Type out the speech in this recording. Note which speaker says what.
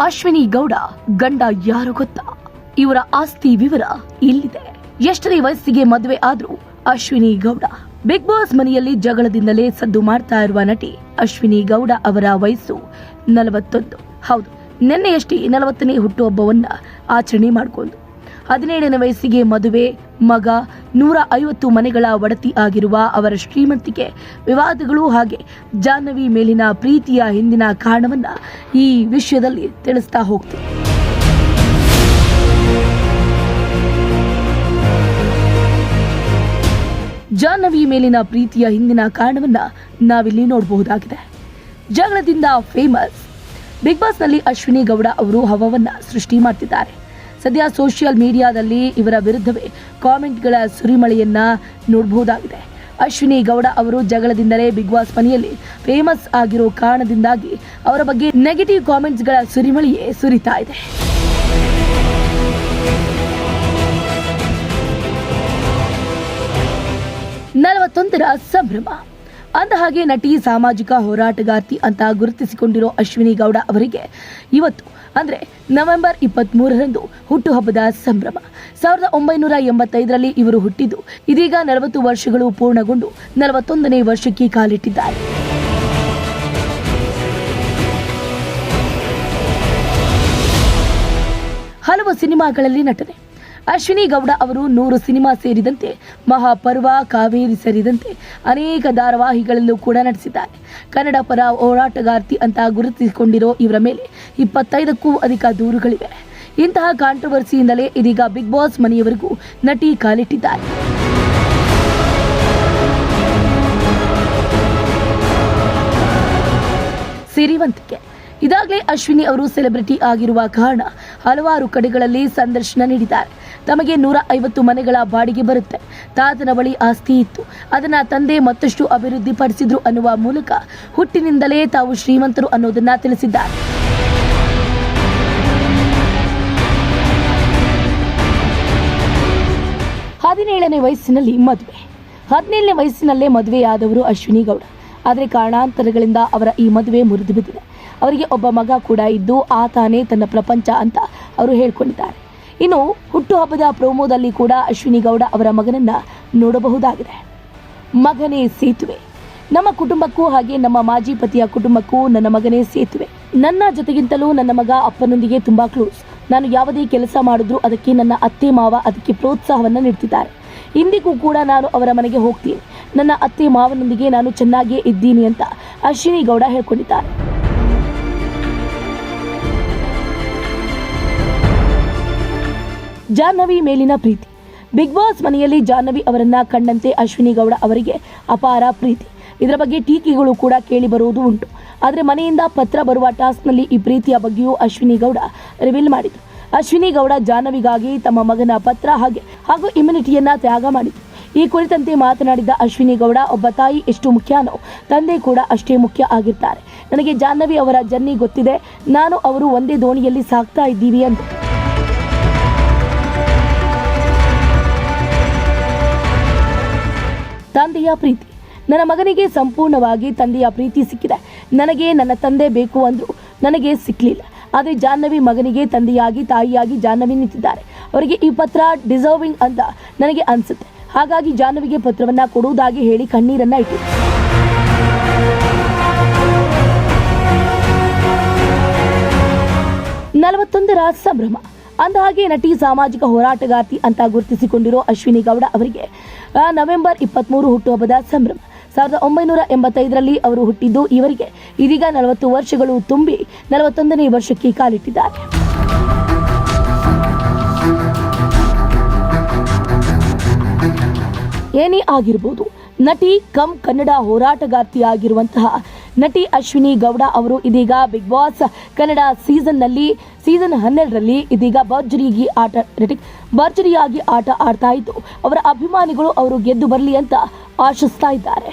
Speaker 1: ಅಶ್ವಿನಿ ಗೌಡ ಗಂಡ ಯಾರು ಗೊತ್ತಾ? ಇವರ ಆಸ್ತಿ ವಿವರ ಇಲ್ಲಿದೆ. ಎಷ್ಟನೇ ವಯಸ್ಸಿಗೆ ಮದುವೆ ಆದ್ರೂ ಅಶ್ವಿನಿ ಗೌಡ. ಬಿಗ್ ಬಾಸ್ ಮನೆಯಲ್ಲಿ ಜಗಳದಿಂದಲೇ ಸದ್ದು ಮಾಡ್ತಾ ಇರುವ ನಟಿ ಅಶ್ವಿನಿ ಗೌಡ ಅವರ ವಯಸ್ಸು 41. ಹೌದು, ನಿನ್ನೆಯಷ್ಟೇ 40ನೇ ಹುಟ್ಟುಹಬ್ಬವನ್ನ ಆಚರಣೆ ಮಾಡಿಕೊಂಡು 17ನೇ ವಯಸ್ಸಿಗೆ ಮದುವೆ, ಮಗ, 150 ಮನೆಗಳ ಒಡತಿ ಆಗಿರುವ ಅವರ ಶ್ರೀಮಂತಿಕೆ, ವಿವಾದಗಳು ಹಾಗೆ ಜಾಹ್ನವಿ ಮೇಲಿನ ಪ್ರೀತಿಯ ಹಿಂದಿನ ಕಾರಣವನ್ನ ಈ ವಿಷಯದಲ್ಲಿ ತಿಳಿಸ್ತಾ ಹೋಗ್ತೀವಿ. ಜಾಹ್ನವಿ ಮೇಲಿನ ಪ್ರೀತಿಯ ಹಿಂದಿನ ಕಾರಣವನ್ನ ನಾವಿಲ್ಲಿ ನೋಡಬಹುದಾಗಿದೆ. ಜಗಳದಿಂದ ಫೇಮಸ್. ಬಿಗ್ ಬಾಸ್ ನಲ್ಲಿ ಅಶ್ವಿನಿ ಗೌಡ ಅವರು ಹವವನ್ನ ಸೃಷ್ಟಿ ಮಾಡ್ತಿದ್ದಾರೆ. ಸದ್ಯ ಸೋಷಿಯಲ್ ಮೀಡಿಯಾದಲ್ಲಿ ಇವರ ವಿರುದ್ಧವೇ ಕಾಮೆಂಟ್ಗಳ ಸುರಿಮಳೆಯನ್ನ ನೋಡಬಹುದಾಗಿದೆ. ಅಶ್ವಿನಿ ಗೌಡ ಅವರು ಜಗಳದಿಂದಲೇ ಬಿಗ್ ಬಾಸ್ ಮನೆಯಲ್ಲಿ ಫೇಮಸ್ ಆಗಿರೋ ಕಾರಣದಿಂದಾಗಿ ಅವರ ಬಗ್ಗೆ ನೆಗೆಟಿವ್ ಕಾಮೆಂಟ್ಸ್ಗಳ ಸುರಿಮಳೆಯೇ ಸುರಿತಾ ಇದೆ. ನಲವತ್ತೊಂದರ ಸಂಭ್ರಮ. ಅಂದಹಾಗೆ ನಟಿ, ಸಾಮಾಜಿಕ ಹೋರಾಟಗಾರ್ತಿ ಅಂತ ಗುರುತಿಸಿಕೊಂಡಿರೋ ಅಶ್ವಿನಿ ಗೌಡ ಅವರಿಗೆ ಇವತ್ತು ಅಂದ್ರೆ ನವೆಂಬರ್ 23ರಂದು ಹುಟ್ಟುಹಬ್ಬದ ಸಂಭ್ರಮ. 1985ರಲ್ಲಿ ಇವರು ಹುಟ್ಟಿದ್ದು ಇದೀಗ 40 ವರ್ಷಗಳು ಪೂರ್ಣಗೊಂಡು 41ನೇ ವರ್ಷಕ್ಕೆ ಕಾಲಿಟ್ಟಿದ್ದಾರೆ. ಹಲವು ಸಿನಿಮಾಗಳಲ್ಲಿ ನಟನೆ. ಅಶ್ವಿನಿ ಗೌಡ ಅವರು 100 ಸಿನಿಮಾ ಸೇರಿದಂತೆ ಮಹಾಪರ್ವ, ಕಾವೇರಿ ಸೇರಿದಂತೆ ಅನೇಕ ಧಾರಾವಾಹಿಗಳಲ್ಲೂ ಕೂಡ ನಟಿಸಿದ್ದಾರೆ. ಕನ್ನಡ ಪರ ಹೋರಾಟಗಾರ್ತಿ ಅಂತ ಗುರುತಿಸಿಕೊಂಡಿರೋ ಇವರ ಮೇಲೆ 25ಕ್ಕೂ ಅಧಿಕ ದೂರುಗಳಿವೆ. ಇಂತಹ ಕಾಂಟ್ರವರ್ಸಿಯಿಂದಲೇ ಇದೀಗ ಬಿಗ್ ಬಾಸ್ ಮನೆಯವರೆಗೂ ನಟಿ ಕಾಲಿಟ್ಟಿದ್ದಾರೆ. ಸಿರಿವಂತಿಕೆ. ಇದಾಗಲೇ ಅಶ್ವಿನಿ ಅವರು ಸೆಲೆಬ್ರಿಟಿ ಆಗಿರುವ ಕಾರಣ ಹಲವಾರು ಕಡೆಗಳಲ್ಲಿ ಸಂದರ್ಶನ ನೀಡಿದ್ದಾರೆ. ತಮಗೆ 150 ಮನೆಗಳ ಬಾಡಿಗೆ ಬರುತ್ತೆ. ತಾತನ ಬಳಿ ಆಸ್ತಿ ಇತ್ತು, ಅದನ್ನ ತಂದೆ ಮತ್ತಷ್ಟು ಅಭಿವೃದ್ಧಿ ಪಡಿಸಿದ್ರು ಅನ್ನುವ ಮೂಲಕ ಹುಟ್ಟಿನಿಂದಲೇ ತಾವು ಶ್ರೀಮಂತರು ಅನ್ನೋದನ್ನ ತಿಳಿಸಿದ್ದಾರೆ. ಹದಿನೇಳನೇ ವಯಸ್ಸಿನಲ್ಲಿ ಮದುವೆ. 17ನೇ ವಯಸ್ಸಿನಲ್ಲೇ ಮದುವೆಯಾದವರು ಅಶ್ವಿನಿ ಗೌಡ. ಆದರೆ ಕಾರಣಾಂತರಗಳಿಂದ ಅವರ ಈ ಮದುವೆ ಮುರಿದು ಬಿದ್ದಿದೆ. ಅವರಿಗೆ ಒಬ್ಬ ಮಗ ಕೂಡ ಇದ್ದು ಆತಾನೇ ತನ್ನ ಪ್ರಪಂಚ ಅಂತ ಅವರು ಹೇಳ್ಕೊಂಡಿದ್ದಾರೆ. ಇನ್ನು ಹುಟ್ಟುಹಬ್ಬದ ಪ್ರೋಮೋದಲ್ಲಿ ಕೂಡ ಅಶ್ವಿನಿ ಗೌಡ ಅವರ ಮಗನನ್ನ ನೋಡಬಹುದಾಗಿದೆ. ಮಗನೇ ಸೇತುವೆ. ನಮ್ಮ ಕುಟುಂಬಕ್ಕೂ ಹಾಗೆ ನಮ್ಮ ಮಾಜಿ ಪತಿಯ ಕುಟುಂಬಕ್ಕೂ ನನ್ನ ಮಗನೇ ಸೇತುವೆ. ನನ್ನ ಜೊತೆಗಿಂತಲೂ ನನ್ನ ಮಗ ಅಪ್ಪನೊಂದಿಗೆ ತುಂಬಾ ಕ್ಲೋಸ್. ನಾನು ಯಾವುದೇ ಕೆಲಸ ಮಾಡಿದ್ರೂ ಅದಕ್ಕೆ ನನ್ನ ಅತ್ತೆ ಮಾವ ಅದಕ್ಕೆ ಪ್ರೋತ್ಸಾಹವನ್ನ ನೀಡ್ತಿದ್ದಾರೆ. ಇಂದಿಗೂ ಕೂಡ ನಾನು ಅವರ ಮನೆಗೆ ಹೋಗ್ತೀನಿ. ನನ್ನ ಅತ್ತೆ ಮಾವನೊಂದಿಗೆ ನಾನು ಚೆನ್ನಾಗಿಯೇ ಇದ್ದೀನಿ ಅಂತ ಅಶ್ವಿನಿ ಗೌಡ ಹೇಳ್ಕೊಂಡಿದ್ದಾರೆ. ಜಾಹ್ನವಿ ಮೇಲಿನ ಪ್ರೀತಿ. ಬಿಗ್ ಬಾಸ್ ಮನೆಯಲ್ಲಿ ಜಾಹ್ನವಿ ಅವರನ್ನ ಕಂಡಂತೆ ಅಶ್ವಿನಿ ಗೌಡ ಅವರಿಗೆ ಅಪಾರ ಪ್ರೀತಿ. ಇದರ ಬಗ್ಗೆ ಟೀಕೆಗಳು ಕೂಡ ಕೇಳಿ ಬರುವುದು ಉಂಟು. ಆದರೆ ಮನೆಯಿಂದ ಪತ್ರ ಬರುವ ಟಾಸ್ಕ್ನಲ್ಲಿ ಈ ಪ್ರೀತಿಯ ಬಗ್ಗೆಯೂ ಅಶ್ವಿನಿ ಗೌಡ ರಿವೀಲ್ ಮಾಡಿದ್ರು. ಅಶ್ವಿನಿ ಗೌಡ ಜಾಹ್ನವಿಗಾಗಿ ತಮ್ಮ ಮಗನ ಪತ್ರ ಹಾಗೂ ಇಮ್ಯುನಿಟಿಯನ್ನ ತ್ಯಾಗ ಮಾಡಿದ್ರು. ಈ ಕುರಿತಂತೆ ಮಾತನಾಡಿದ ಅಶ್ವಿನಿ ಗೌಡ, ಒಬ್ಬ ತಾಯಿ ಎಷ್ಟು ಮುಖ್ಯನೋ ತಂದೆ ಕೂಡ ಅಷ್ಟೇ ಮುಖ್ಯ ಆಗಿರ್ತಾರೆ. ನನಗೆ ಜಾಹ್ನವಿ ಅವರ ಜರ್ನಿ ಗೊತ್ತಿದೆ. ನಾನು ಅವರು ಒಂದೇ ದೋಣಿಯಲ್ಲಿ ಸಾಗ್ತಾ ಇದ್ದೀವಿ ಅಂತ. ತಂದೆಯ ಪ್ರೀತಿ. ನನ್ನ ಮಗನಿಗೆ ಸಂಪೂರ್ಣವಾಗಿ ತಂದೆಯ ಪ್ರೀತಿ ಸಿಕ್ಕಿದೆ. ನನಗೆ ನನ್ನ ತಂದೆ ಬೇಕು ಅಂದ್ರು ನನಗೆ ಸಿಕ್ಕಲಿಲ್ಲ. ಆದರೆ ಜಾಹ್ನವಿ ಮಗನಿಗೆ ತಂದೆಯಾಗಿ ತಾಯಿಯಾಗಿ ಜಾಹ್ನವಿ ನಿಂತಿದ್ದಾರೆ. ಅವರಿಗೆ ಈ ಪತ್ರ ಡಿಸರ್ವಿಂಗ್ ಅಂತ ನನಗೆ ಅನ್ಸುತ್ತೆ. ಹಾಗಾಗಿ ಜಾಹ್ನವಿಗೆ ಪತ್ರವನ್ನ ಕೊಡುವುದಾಗಿ ಹೇಳಿ ಕಣ್ಣೀರನ್ನ ಇಟ್ಟು. ನಲವತ್ತೊಂದರ ಸಂಭ್ರಮ. ಅಂದಹಾಗೆ ನಟಿ, ಸಾಮಾಜಿಕ ಹೋರಾಟಗಾರ್ತಿ ಅಂತ ಗುರುತಿಸಿಕೊಂಡಿರೋ ಅಶ್ವಿನಿ ಗೌಡ ಅವರಿಗೆ ನವೆಂಬರ್ 23 ಹುಟ್ಟುಹಬ್ಬದ ಸಂಭ್ರಮ. 1985ರಲ್ಲಿ ಅವರು ಹುಟ್ಟಿದ್ದು ಇವರಿಗೆ ಇದೀಗ 40 ವರ್ಷಗಳು ತುಂಬಿ 41ನೇ ವರ್ಷಕ್ಕೆ ಕಾಲಿಟ್ಟಿದ್ದಾರೆ. ಏನೇ ಆಗಿರಬಹುದು, ನಟಿ ಕಮ್ ಕನ್ನಡ ಹೋರಾಟಗಾರ್ತಿಯಾಗಿರುವಂತಹ ನಟಿ ಅಶ್ವಿನಿ ಗೌಡ ಅವರು ಇದೀಗ ಬಿಗ್ ಬಾಸ್ ಕನ್ನಡ ಸೀಸನ್ 12ರಲ್ಲಿ ಇದೀಗ ಭರ್ಜರಿಯಾಗಿ ಆಟ ಆಡ್ತಾ ಇದ್ದು ಅವರ ಅಭಿಮಾನಿಗಳು ಅವರು ಗೆದ್ದು ಬರಲಿ ಅಂತ ಆಶಿಸ್ತಾ ಇದ್ದಾರೆ.